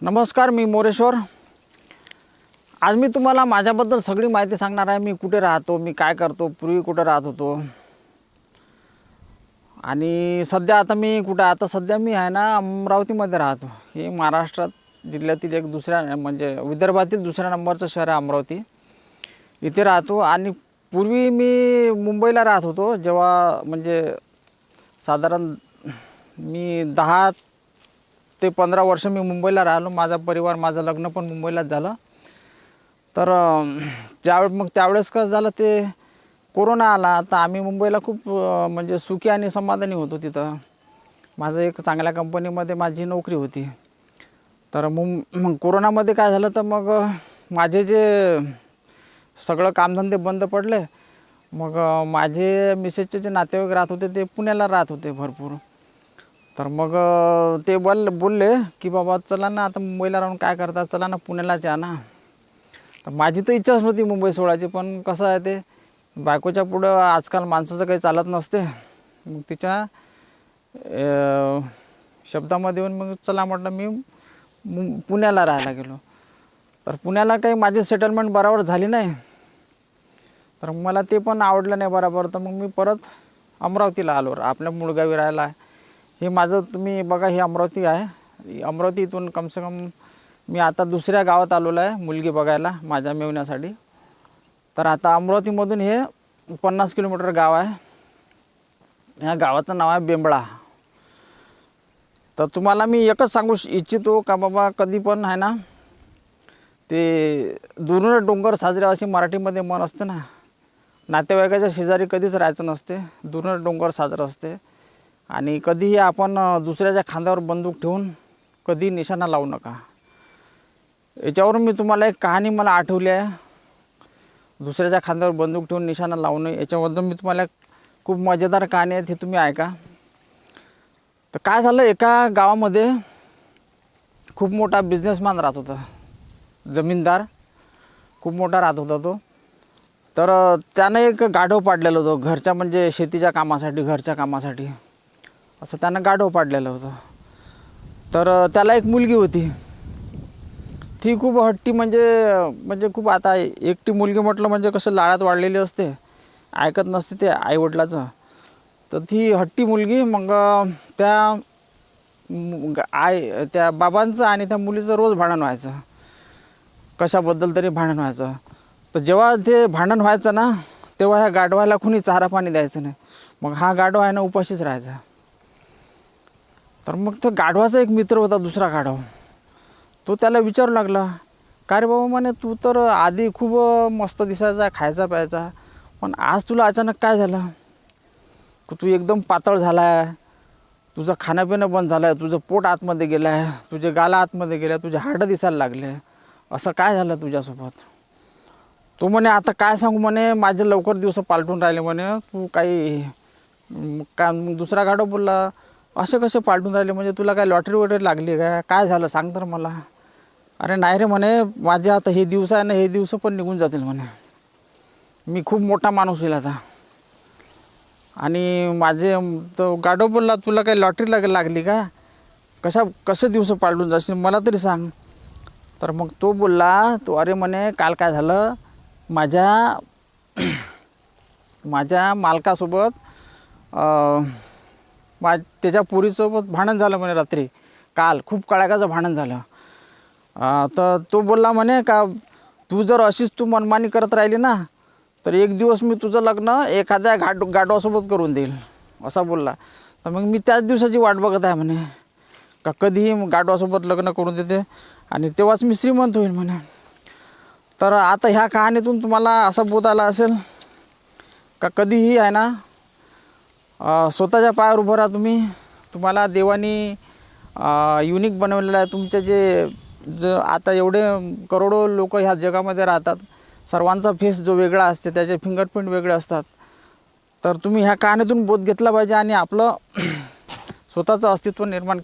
नमस्कार, मी मोरेश्वर। आज मी तुम्हाला माझ्याबद्दल सगळी माहिती सांगणार आहे। मी कुठे राहतो, मी काय करतो, पूर्वी कुठे राहत होतो आणि सध्या आता मी कुठे सध्या मी आहे ना अमरावतीमध्ये राहतो। हे महाराष्ट्रात जिल्ह्यातील एक दुसऱ्या म्हणजे विदर्भातील दुसऱ्या नंबरचं शहर आहे अमरावती। इथे राहतो आणि पूर्वी मी मुंबईला राहत होतो। जेव्हा म्हणजे साधारण मी 10 ते 15 वर्ष मी मुंबईला राहिलो। माझा परिवार, माझं लग्न पण मुंबईलाच झालं। तर त्यावेळेस कसं झालं, ते कोरोना आला तर आम्ही मुंबईला खूप म्हणजे सुखी आणि समाधानी होतो। तिथं माझं एक चांगल्या कंपनीमध्ये माझी नोकरी होती। तर मग कोरोनामध्ये काय झालं, तर मग माझे जे सगळं कामधंदे बंद पडले। मग माझे मिसेसचे जे नातेवाईक राहत होते ते पुण्याला राहत होते भरपूर। तर मग ते बोलले की बाबा चला ना, आता मुंबईला राहून काय करता, चला ना पुण्यालाच या ना। तर माझी तर इच्छाच नव्हती मुंबई सोडायची, पण कसं आहे ते बायकोच्या पुढं आजकाल माणसाचं काही चालत नसते। मग तिच्या शब्दामध्ये येऊन मग चला म्हटलं मी पुण्याला राहायला गेलो। तर पुण्याला काही माझी सेटलमेंट बरोबर झाली नाही, तर मला ते पण आवडलं नाही बरोबर। तर मग मी परत अमरावतीला आलो, आपल्या मूळगावी राहायला। हे माझं तुम्ही बघा, हे अमरावती आहे। अमरावती इथून कम से कम मी आता दुसऱ्या गावात आलेलो आहे मुलगी बघायला माझ्या मेवण्यासाठी। तर आता अमरावतीमधून हे 50 किलोमीटर गाव आहे। ह्या गावाचं नाव आहे बेंबळा। तर तुम्हाला मी एकच सांगू इच्छितो का बाबा, कधी पण आहे ना, ते दुरून डोंगर साजरे अशी मराठीमध्ये म्हण असते ना, नातेवाईकाच्या शेजारी कधीच राहायचं नसते, दुरून डोंगर साजरं असते। आणि कधीही आपण दुसऱ्याच्या खांद्यावर बंदूक ठेवून कधी निशाणा लावू नका। याच्यावरून मी तुम्हाला एक कहाणी मला आठवली आहे, दुसऱ्याच्या खांद्यावर बंदूक ठेवून निशाणा लावू नये। याच्याबद्दल मी तुम्हाला खूप मजेदार कहाणी आहे, ती तुम्ही ऐका। तर काय झालं, एका गावामध्ये खूप मोठा बिझनेसमॅन राहत होता, जमीनदार खूप मोठा राहत होता तो। तर त्यानं एक गाढव पाडलेलं होतं घरच्या म्हणजे शेतीच्या कामासाठी, घरच्या कामासाठी असं त्यानं गाढव पाडलेलं होतं। तर त्याला एक मुलगी होती, ती खूप हट्टी म्हणजे खूप, आता एकटी मुलगी म्हटलं म्हणजे कसं लाडात वाढलेली असते, ऐकत नसते ते आईवडिलाचं। तर ती हट्टी मुलगी, मग त्या बाबांचं आणि त्या मुलीचं रोज भांडण व्हायचं, कशाबद्दल तरी भांडण व्हायचं। तर जेव्हा ते भांडण व्हायचं ना, तेव्हा ह्या गाढवाला कुणी चारा पाणी द्यायचं नाही। मग हा गाढव आहे ना उपाशीच राहायचा। तर मग तो गाढवाचा एक मित्र होता, दुसरा गाढव, तो त्याला विचारू लागला, का रे बाबा म्हणे, तू तर आधी खूप मस्त दिसायचा, खायचा प्यायचा, पण आज तुला अचानक काय झालं, तू एकदम पातळ झाला आहे, तुझं खाणंपिणं बंद झालं आहे, तुझं पोट आतमध्ये गेलं आहे, तुझे गाला आतमध्ये गेल्या, तुझे हाडं दिसायला लागले, असं काय झालं तुझ्यासोबत? तो म्हणे, आता काय सांगू म्हणे, माझे लवकर दिवस पालटून राहिले म्हणे, तू काही काय? दुसरा गाढव बोलला, असे कसे पालटून राहिले, म्हणजे तुला काय लॉटरी वगैरे लागली काय झालं सांग तर मला? अरे नाही रे म्हणे, माझे आता हे दिवस आहे ना, हे दिवस पण निघून जातील म्हणे, मी खूप मोठा माणूस होईल आता। आणि माझे तो गाढव बोलला, तुला काही लॉटरी लागली का? कसे दिवस पालटून जाशील मला तरी सांग? तर मग तो बोलला, तो अरे म्हणे, काल काय झालं, माझ्या मालकासोबत त्याच्या पोरीसोबत भांडण झालं म्हणे रात्री, काल खूप कडाक्याचं भांडण झालं। तर तो बोलला म्हणे का, तू जर अशीच मनमानी करत राहिली ना, तर एक दिवस मी तुझं लग्न एखाद्या गाढवासोबत करून देईल, असा बोलला। तर मग मी त्याच दिवसाची वाट बघत आहे म्हणे, का कधीही गाढवासोबत लग्न करून देते आणि तेव्हाच मी श्रीमंत होईल म्हणे। तर आता ह्या कहाणीतून तुम्हाला असा बोध आला असेल का, कधीही आहे ना, स्वतःच्या पायावर उभं राहा तुम्ही। तुम्हाला देवानी युनिक बनवलेलं आहे। तुमचे जे आता एवढे करोडो लोक ह्या जगामध्ये राहतात, सर्वांचा फेस जो वेगळा असते, त्याचे फिंगरप्रिंट वेगळे असतात। तर तुम्ही ह्या कहाणीतून बोध घेतला पाहिजे आणि आपलं स्वतःचं अस्तित्व निर्माण